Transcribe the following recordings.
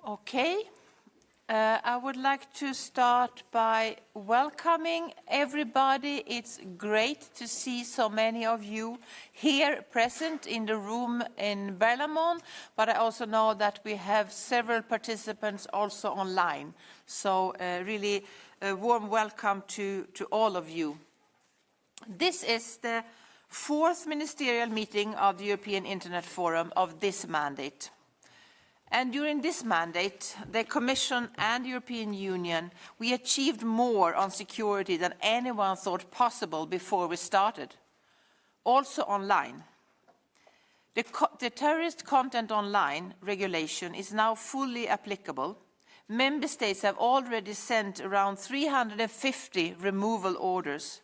Okay. I would like to start by welcoming everybody. It's great to see so many of you here present in the room in Berlamon, but I also know that we have several participants also online. So really a warm welcome to all of you. This is the fourth ministerial meeting of the European Internet Forum of this mandate. And during this mandate, the Commission and European Union, we achieved more on security than anyone thought possible before we started, also online. The terrorist content online regulation is now fully applicable. Member States have already sent around 350 removal orders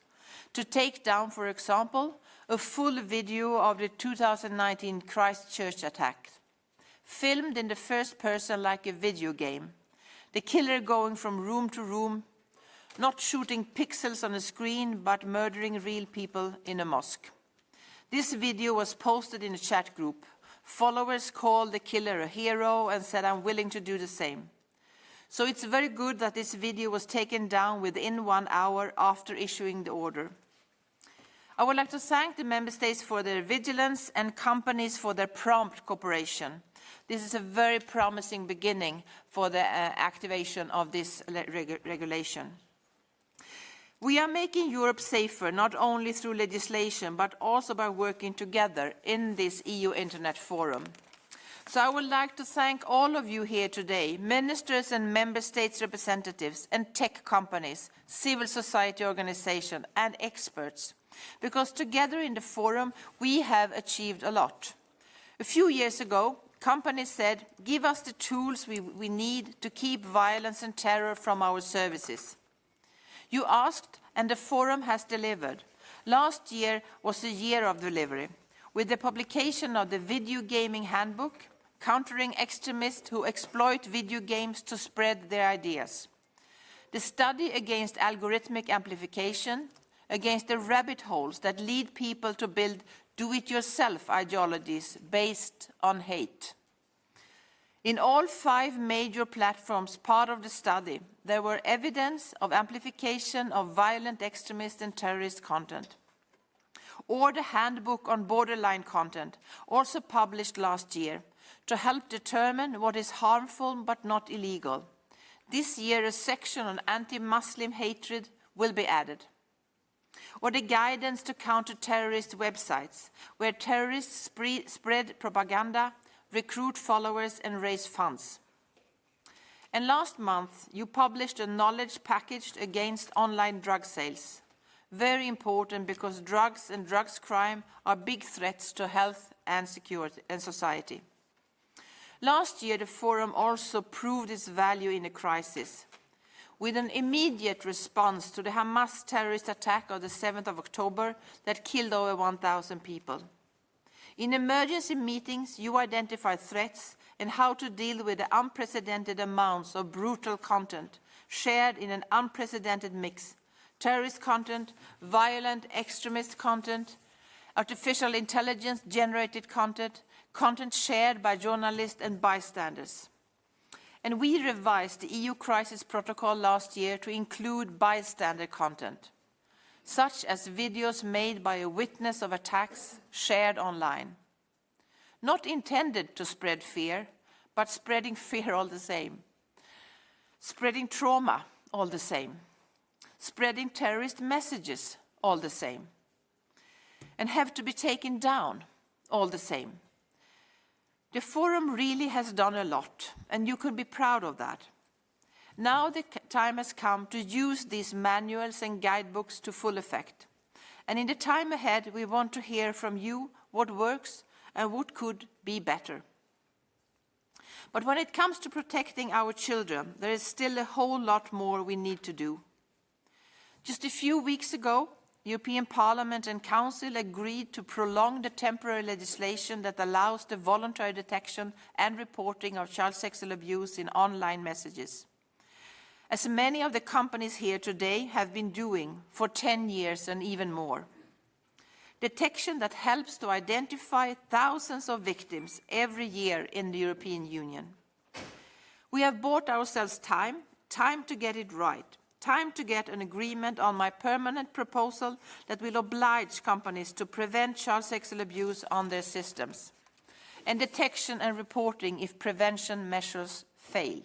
to take down, for example, a full video of the 2019 Christchurch attack, filmed in the first person like a video game. The killer going from room to room, not shooting pixels on a screen, but murdering real people in a mosque. This video was posted in a chat group. Followers called the killer a hero and said, "I'm willing to do the same." So it's very good that this video was taken down within 1 hour after issuing the order. I would like to thank the Member States for their vigilance and companies for their prompt cooperation. This is a very promising beginning for the activation of this regulation. We are making Europe safer, not only through legislation, but also by working together in this EU Internet Forum. So I would like to thank all of you here today, ministers and member states representatives and tech companies, civil society organizations and experts, because together in the forum we have achieved a lot. A few years ago, companies said, "Give us the tools we need to keep violence and terror from our services." You asked, and the forum has delivered. Last year was a year of delivery, with the publication of the Video Gaming Handbook, Countering Extremists Who Exploit Video Games to Spread Their Ideas, the study against algorithmic amplification, against the rabbit holes that lead people to build do-it-yourself ideologies based on hate. In all 5 major platforms part of the study, there were evidence of amplification of violent extremist and terrorist content. Or the handbook on borderline content, also published last year, to help determine what is harmful but not illegal. This year, a section on anti-Muslim hatred will be added. Or the guidance to counter terrorist websites, where terrorists spread propaganda, recruit followers and raise funds. And last month, you published a knowledge package against online drug sales. Very important, because drugs and drugs crime are big threats to health and security and society. Last year, the forum also proved its value in a crisis, with an immediate response to the Hamas terrorist attack of the 7th of October that killed over 1,000 people. In emergency meetings, you identified threats and how to deal with the unprecedented amounts of brutal content shared in an unprecedented mix: terrorist content, violent extremist content, artificial intelligence-generated content, content shared by journalists and bystanders. And we revised the EU Crisis Protocol last year to include bystander content, such as videos made by a witness of attacks shared online. Not intended to spread fear, but spreading fear all the same. Spreading trauma all the same. Spreading terrorist messages all the same. And have to be taken down all the same. The forum really has done a lot, and you could be proud of that. Now the time has come to use these manuals and guidebooks to full effect. And in the time ahead, we want to hear from you what works and what could be better. But when it comes to protecting our children, there is still a whole lot more we need to do. Just a few weeks ago, European Parliament and Council agreed to prolong the temporary legislation that allows the voluntary detection and reporting of child sexual abuse in online messages, as many of the companies here today have been doing for 10 years and even more. Detection that helps to identify thousands of victims every year in the European Union. We have bought ourselves time to get it right, time to get an agreement on my permanent proposal that will oblige companies to prevent child sexual abuse on their systems, and detection and reporting if prevention measures fail.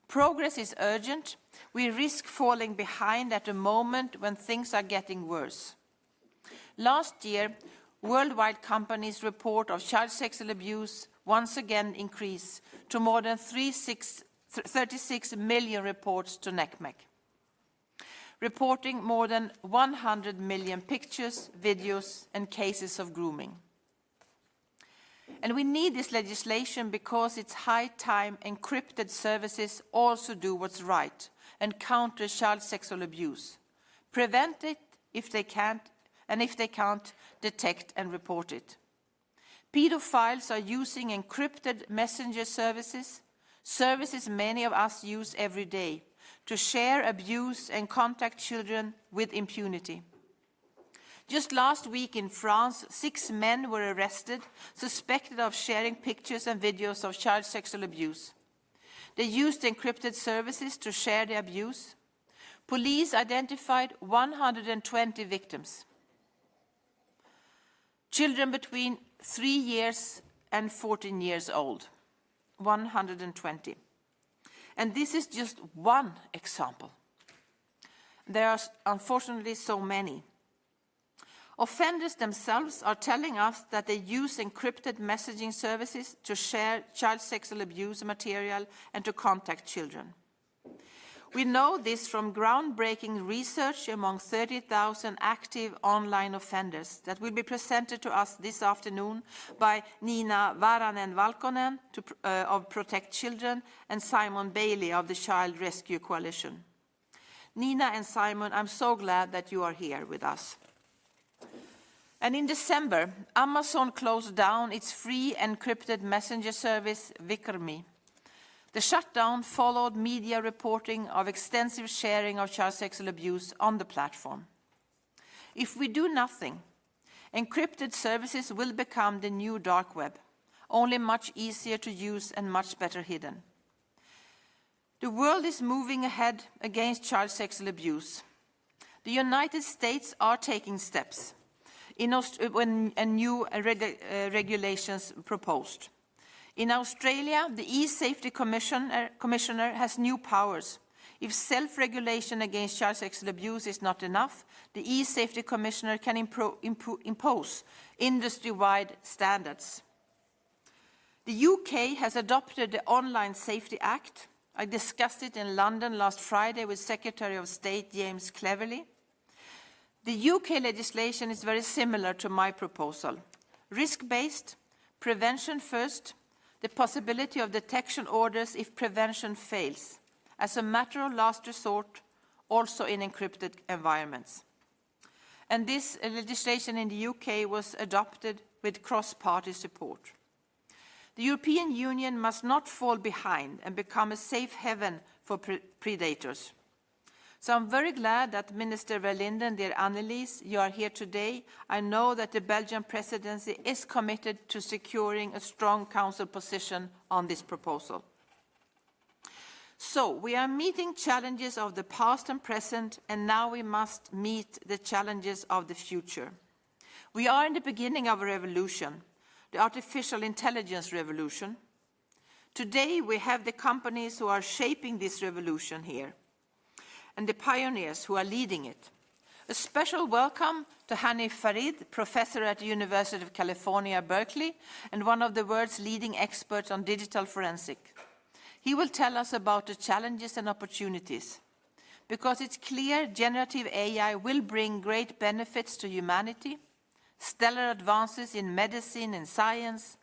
Progress is urgent. We risk falling behind at a moment when things are getting worse. Last year, worldwide companies' report of child sexual abuse once again increased to more than 36 million reports to NECMEC, reporting more than 100 million pictures, videos, and cases of grooming. And we need this legislation because it's high time encrypted services also do what's right and counter child sexual abuse. Prevent it if they can't, and if they can't, detect and report it. Pedophiles are using encrypted messenger services many of us use every day, to share, abuse, and contact children with impunity. Just last week in France, 6 men were arrested, suspected of sharing pictures and videos of child sexual abuse. They used encrypted services to share the abuse. Police identified 120 victims. Children between 3 years and 14 years old. 120. And this is just one example. There are unfortunately so many. Offenders themselves are telling us that they use encrypted messaging services to share child sexual abuse material and to contact children. We know this from groundbreaking research among 30,000 active online offenders that will be presented to us this afternoon by Nina Varanen-Valkonen of Protect Children and Simon Bailey of the Child Rescue Coalition. Nina and Simon, I'm so glad that you are here with us. And in December, Amazon closed down its free encrypted messenger service, Vikrmi. The shutdown followed media reporting of extensive sharing of child sexual abuse on the platform. If we do nothing, encrypted services will become the new dark web, only much easier to use and much better hidden. The world is moving ahead against child sexual abuse. The United States are taking steps when new regulations proposed. In Australia, the e-safety commissioner has new powers. If self-regulation against child sexual abuse is not enough, the e-safety commissioner can impose industry-wide standards. The UK has adopted the Online Safety Act. I discussed it in London last Friday with Secretary of State James Cleverly. The UK legislation is very similar to my proposal. Risk-based, prevention first, the possibility of detection orders if prevention fails, as a matter of last resort, also in encrypted environments. And this legislation in the UK was adopted with cross-party support. The European Union must not fall behind and become a safe haven for predators. So I'm very glad that Minister Verlinden, dear Annelies, you are here today. I know that the Belgian presidency is committed to securing a strong council position on this proposal. So we are meeting challenges of the past and present, and now we must meet the challenges of the future. We are in the beginning of a revolution, the artificial intelligence revolution. Today we have the companies who are shaping this revolution here, and the pioneers who are leading it. A special welcome to Hanif Farid, professor at the University of California, Berkeley, and one of the world's leading experts on digital forensics. He will tell us about the challenges and opportunities, because it's clear generative AI will bring great benefits to humanity, stellar advances in medicine and science,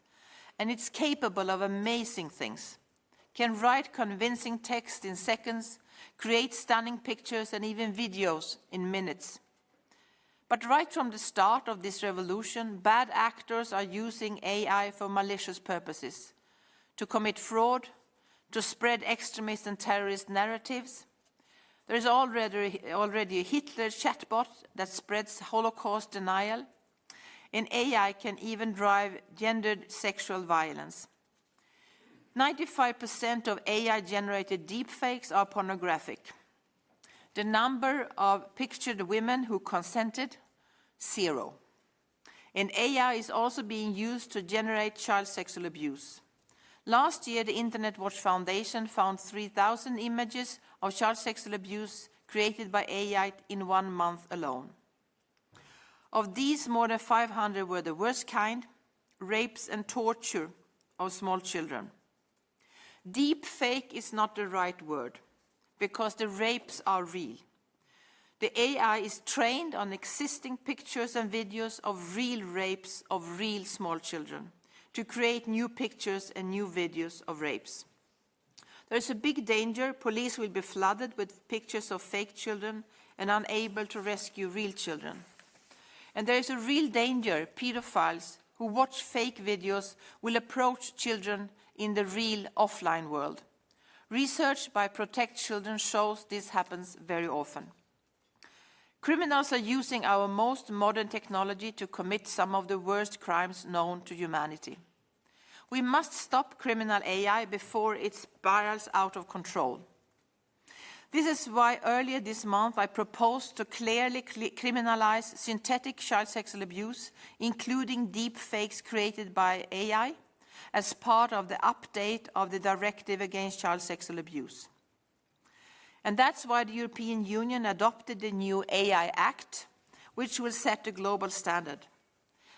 and it's capable of amazing things. Can write convincing text in seconds, create stunning pictures and even videos in minutes. But right from the start of this revolution, bad actors are using AI for malicious purposes, to commit fraud, to spread extremist and terrorist narratives. There is already a Hitler chatbot that spreads Holocaust denial, and AI can even drive gendered sexual violence. 95% of AI-generated deepfakes are pornographic. The number of pictured women who consented, 0. And AI is also being used to generate child sexual abuse. Last year, the Internet Watch Foundation found 3,000 images of child sexual abuse created by AI in 1 month alone. Of these, more than 500 were the worst kind, rapes and torture of small children. Deep fake is not the right word, because the rapes are real. The AI is trained on existing pictures and videos of real rapes of real small children to create new pictures and new videos of rapes. There is a big danger police will be flooded with pictures of fake children and unable to rescue real children. And there is a real danger pedophiles who watch fake videos will approach children in the real offline world. Research by Protect Children shows this happens very often. Criminals are using our most modern technology to commit some of the worst crimes known to humanity. We must stop criminal AI before it spirals out of control. This is why earlier this month I proposed to clearly criminalize synthetic child sexual abuse, including deep fakes created by AI, as part of the update of the Directive Against Child Sexual Abuse. And that's why the European Union adopted the new AI Act, which will set a global standard.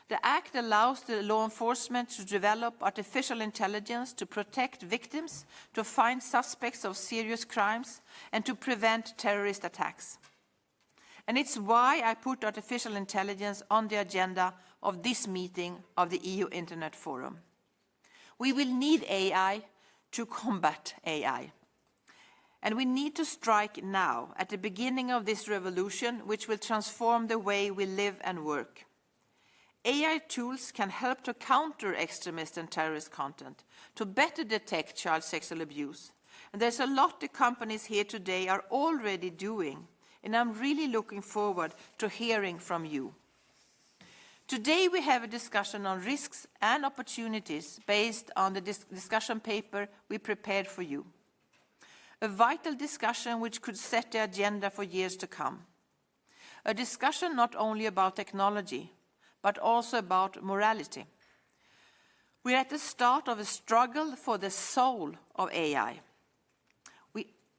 The Act allows the law enforcement to develop artificial intelligence to protect victims, to find suspects of serious crimes, and to prevent terrorist attacks. And it's why I put artificial intelligence on the agenda of this meeting of the EU Internet Forum. We will need AI to combat AI. And we need to strike now, at the beginning of this revolution, which will transform the way we live and work. AI tools can help to counter extremist and terrorist content, to better detect child sexual abuse. And there's a lot the companies here today are already doing, and I'm really looking forward to hearing from you. Today we have a discussion on risks and opportunities based on the discussion paper we prepared for you. A vital discussion which could set the agenda for years to come. A discussion not only about technology, but also about morality. We are at the start of a struggle for the soul of AI.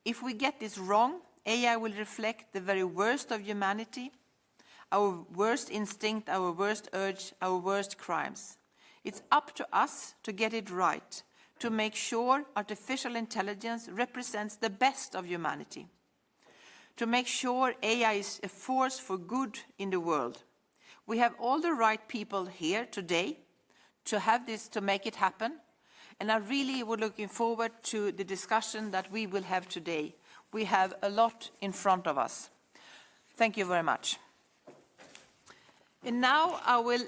If we get this wrong, AI will reflect the very worst of humanity, our worst instinct, our worst urge, our worst crimes. It's up to us to get it right, to make sure artificial intelligence represents the best of humanity, to make sure AI is a force for good in the world. We have all the right people here today to have this, to make it happen. And I really would looking forward to the discussion that we will have today. We have a lot in front of us. Thank you very much. And now I will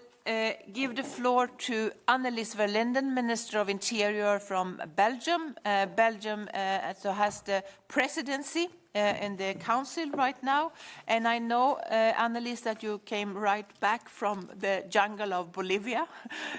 give the floor to Annelies Verlinden, Minister of Interior from Belgium. Belgium so has the presidency in the council right now. And I know, Annelies, that you came right back from the jungle of Bolivia.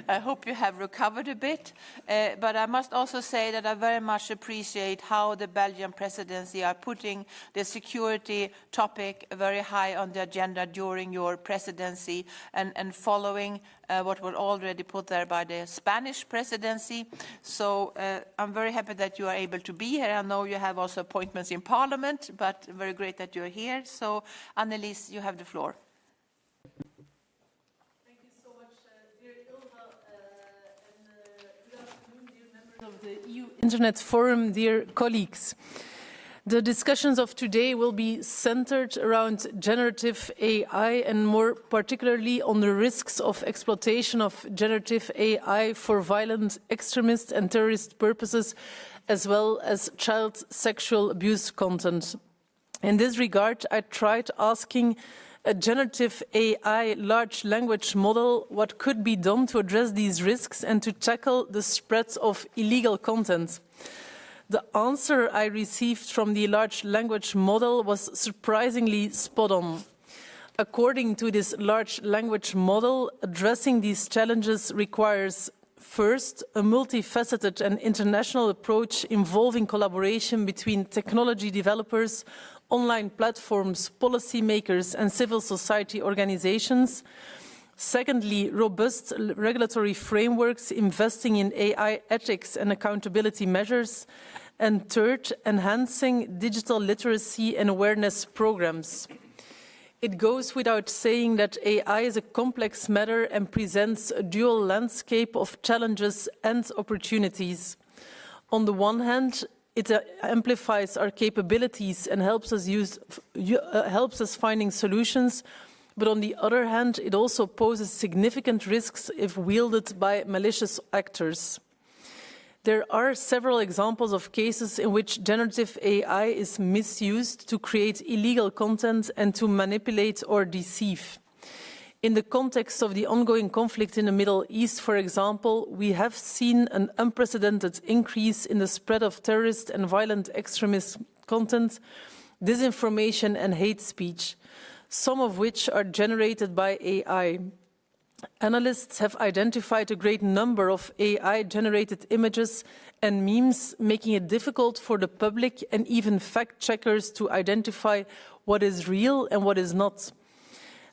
I hope you have recovered a bit. But I must also say that I very much appreciate how the Belgian presidency are putting the security topic very high on the agenda during your presidency and following what were already put there by the Spanish presidency. So I'm very happy that you are able to be here. I know you have also appointments in Parliament, but very great that you're here. So, Annelies, you have the floor. Thank you so much, dear Ylva, and good afternoon, dear members of the EU Internet Forum, dear colleagues. The discussions of today will be centered around generative AI and more particularly on the risks of exploitation of generative AI for violent extremist and terrorist purposes, as well as child sexual abuse content. In this regard, I tried asking a generative AI large language model what could be done to address these risks and to tackle the spread of illegal content. The answer I received from the large language model was surprisingly spot on. According to this large language model, addressing these challenges requires First, a multifaceted and international approach involving collaboration between technology developers, online platforms, policymakers, and civil society organizations. Secondly, robust regulatory frameworks investing in AI ethics and accountability measures. And third, enhancing digital literacy and awareness programs. It goes without saying that AI is a complex matter and presents a dual landscape of challenges and opportunities. On the one hand, it amplifies our capabilities and helps us finding solutions. But on the other hand, it also poses significant risks if wielded by malicious actors. There are several examples of cases in which generative AI is misused to create illegal content and to manipulate or deceive. In the context of the ongoing conflict in the Middle East, for example, we have seen an unprecedented increase in the spread of terrorist and violent extremist content, disinformation and hate speech, some of which are generated by AI. Analysts have identified a great number of AI-generated images and memes, making it difficult for the public and even fact-checkers to identify what is real and what is not.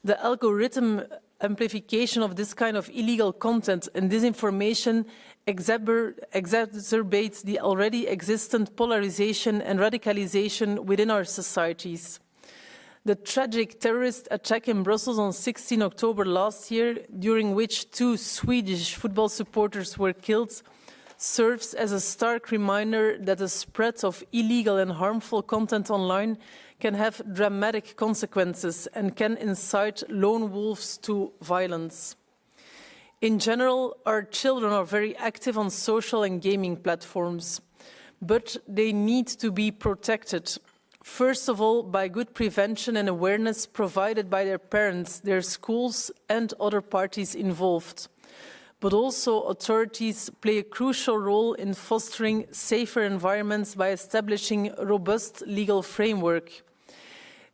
The algorithm amplification of this kind of illegal content and disinformation exacerbates the already existent polarization and radicalization within our societies. The tragic terrorist attack in Brussels on 16 October last year, during which 2 Swedish football supporters were killed, serves as a stark reminder that the spread of illegal and harmful content online can have dramatic consequences and can incite lone wolves to violence. In general, our children are very active on social and gaming platforms, but they need to be protected. First of all, by good prevention and awareness provided by their parents, their schools, and other parties involved. But also, authorities play a crucial role in fostering safer environments by establishing a robust legal framework.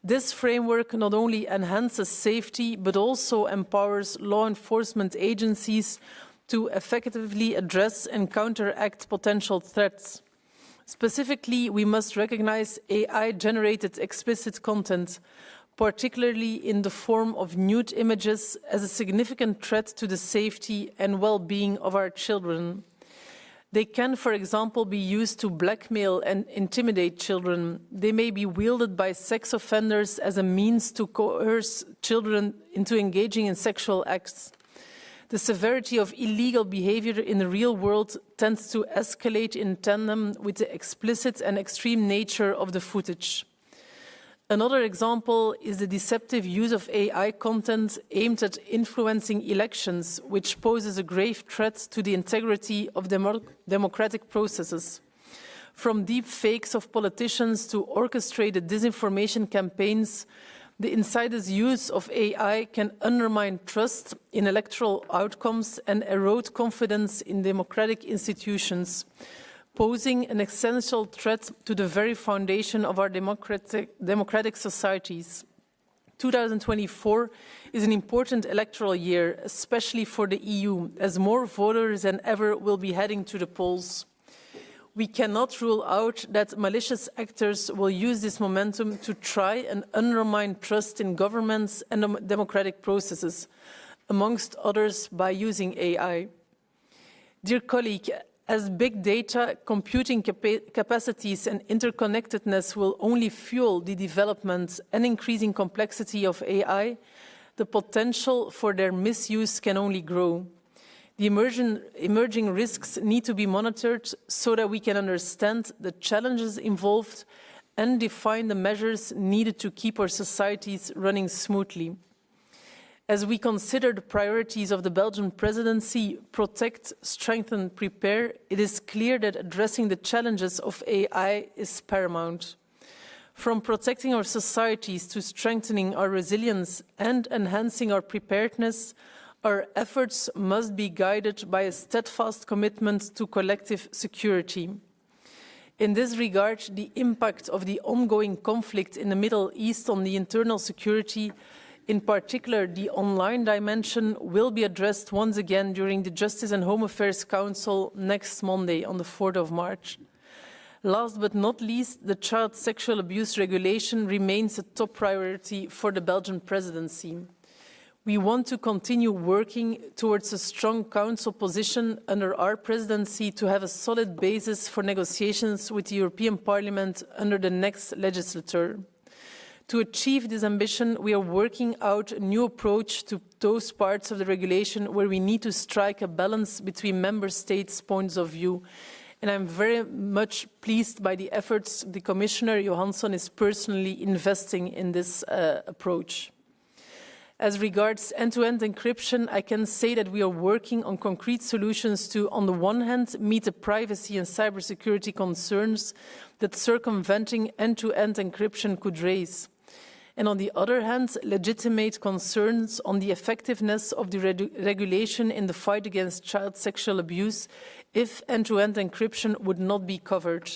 This framework not only enhances safety, but also empowers law enforcement agencies to effectively address and counteract potential threats. Specifically, we must recognize AI-generated explicit content, particularly in the form of nude images, as a significant threat to the safety and well-being of our children. They can, for example, be used to blackmail and intimidate children. They may be wielded by sex offenders as a means to coerce children into engaging in sexual acts. The severity of illegal behavior in the real world tends to escalate in tandem with the explicit and extreme nature of the footage. Another example is the deceptive use of AI content aimed at influencing elections, which poses a grave threat to the integrity of democratic processes. From deep fakes of politicians to orchestrated disinformation campaigns, the insider's use of AI can undermine trust in electoral outcomes and erode confidence in democratic institutions, posing an essential threat to the very foundation of our democratic societies. 2024 is an important electoral year, especially for the EU, as more voters than ever will be heading to the polls. We cannot rule out that malicious actors will use this momentum to try and undermine trust in governments and democratic processes, amongst others by using AI. Dear colleague, as big data, computing capacities and interconnectedness will only fuel the development and increasing complexity of AI, the potential for their misuse can only grow. The emerging risks need to be monitored so that we can understand the challenges involved and define the measures needed to keep our societies running smoothly. As we consider the priorities of the Belgian presidency, protect, strengthen, prepare, it is clear that addressing the challenges of AI is paramount. From protecting our societies to strengthening our resilience and enhancing our preparedness, our efforts must be guided by a steadfast commitment to collective security. In this regard, the impact of the ongoing conflict in the Middle East on the internal security In particular, the online dimension will be addressed once again during the Justice and Home Affairs Council next Monday on the 4th of March. Last but not least, the child sexual abuse regulation remains a top priority for the Belgian presidency. We want to continue working towards a strong Council position under our presidency to have a solid basis for negotiations with the European Parliament under the next legislature. To achieve this ambition, we are working out a new approach to those parts of the regulation where we need to strike a balance between Member States' points of view. And I'm very much pleased by the efforts the Commissioner Johansson is personally investing in this approach. As regards end-to-end encryption, I can say that we are working on concrete solutions to, on the one hand, meet the privacy and cybersecurity concerns that circumventing end-to-end encryption could raise, and on the other hand, legitimate concerns on the effectiveness of the regulation in the fight against child sexual abuse if end-to-end encryption would not be covered.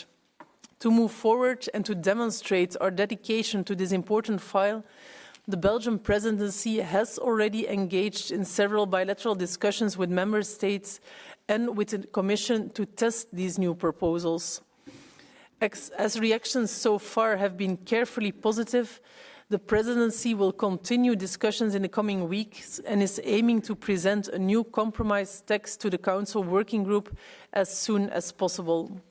To move forward and to demonstrate our dedication to this important file, the Belgian presidency has already engaged in several bilateral discussions with Member States and with the Commission to test these new proposals. As reactions so far have been carefully positive, the presidency will continue discussions in the coming weeks and is aiming to present a new compromise text to the Council Working Group as soon as possible.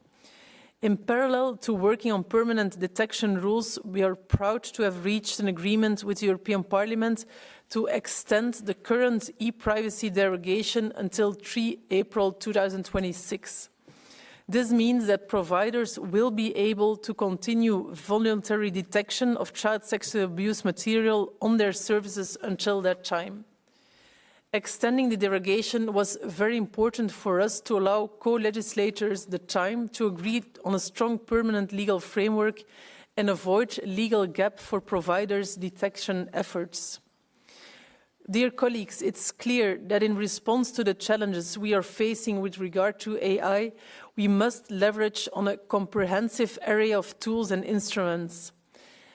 In parallel to working on permanent detection rules, we are proud to have reached an agreement with the European Parliament to extend the current e-privacy derogation until 3 April 2026. This means that providers will be able to continue voluntary detection of child sexual abuse material on their services until that time. Extending the derogation was very important for us to allow co-legislators the time to agree on a strong permanent legal framework and avoid a legal gap for providers' detection efforts. Dear colleagues, it's clear that in response to the challenges we are facing with regard to AI, we must leverage on a comprehensive array of tools and instruments.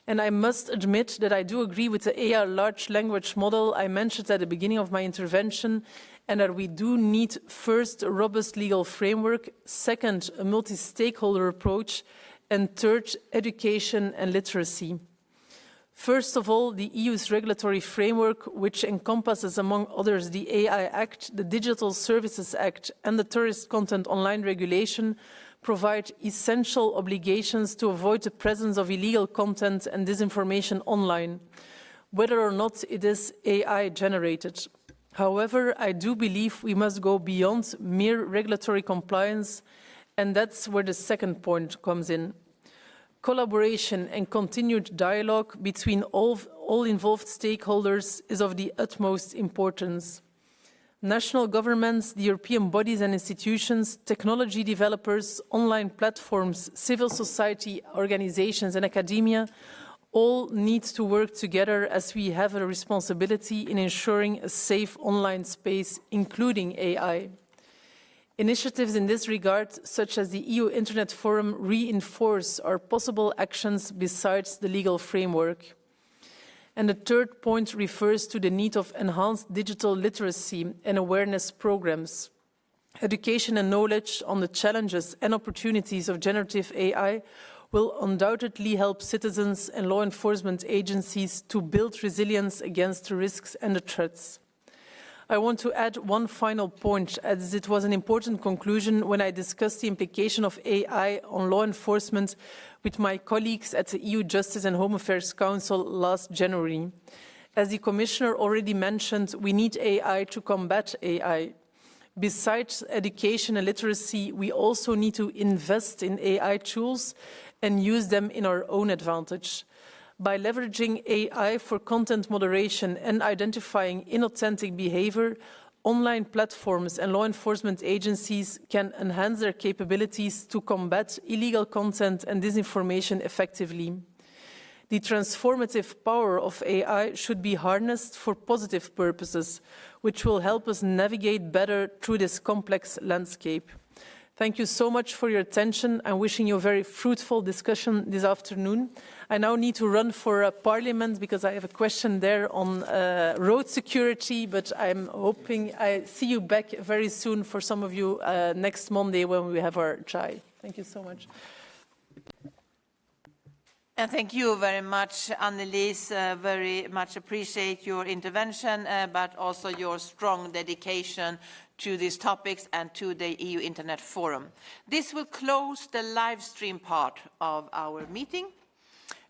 And I must admit that I do agree with the AI large language model I mentioned at the beginning of my intervention, and that we do need first a robust legal framework, second a multi-stakeholder approach, and third education and literacy. First of all, the EU's regulatory framework, which encompasses, among others, the AI Act, the Digital Services Act, and the Tourist Content Online Regulation, provide essential obligations to avoid the presence of illegal content and disinformation online, whether or not it is AI-generated. However, I do believe we must go beyond mere regulatory compliance, and that's where the second point comes in. Collaboration and continued dialogue between all involved stakeholders is of the utmost importance. National governments, the European bodies and institutions, technology developers, online platforms, civil society organizations and academia all need to work together as we have a responsibility in ensuring a safe online space, including AI. Initiatives in this regard, such as the EU Internet Forum, reinforce our possible actions besides the legal framework. And the third point refers to the need of enhanced digital literacy and awareness programs. Education and knowledge on the challenges and opportunities of generative AI will undoubtedly help citizens and law enforcement agencies to build resilience against the risks and the threats. I want to add one final point, as it was an important conclusion when I discussed the implication of AI on law enforcement with my colleagues at the EU Justice and Home Affairs Council last January. As the Commissioner already mentioned, we need AI to combat AI. Besides education and literacy, we also need to invest in AI tools and use them in our own advantage. By leveraging AI for content moderation and identifying inauthentic behavior, online platforms and law enforcement agencies can enhance their capabilities to combat illegal content and disinformation effectively. The transformative power of AI should be harnessed for positive purposes, which will help us navigate better through this complex landscape. Thank you so much for your attention. I'm wishing you a very fruitful discussion this afternoon. I now need to run for Parliament because I have a question there on road security, but I'm hoping I see you back very soon for some of you next Monday when we have our chai. Thank you so much. And thank you very much, Annelies. Very much appreciate your intervention, but also your strong dedication to these topics and to the EU Internet Forum. This will close the live stream part of our meeting.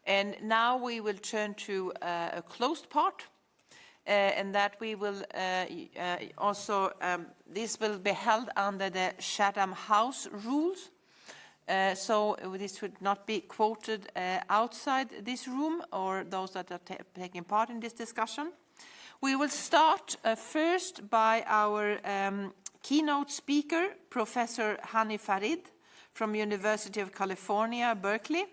And now we will turn to a closed part, and that we will this will be held under the Chatham House rules. So this would not be quoted outside this room or those that are taking part in this discussion. We will start first by our keynote speaker, Professor Hani Farid from University of California, Berkeley.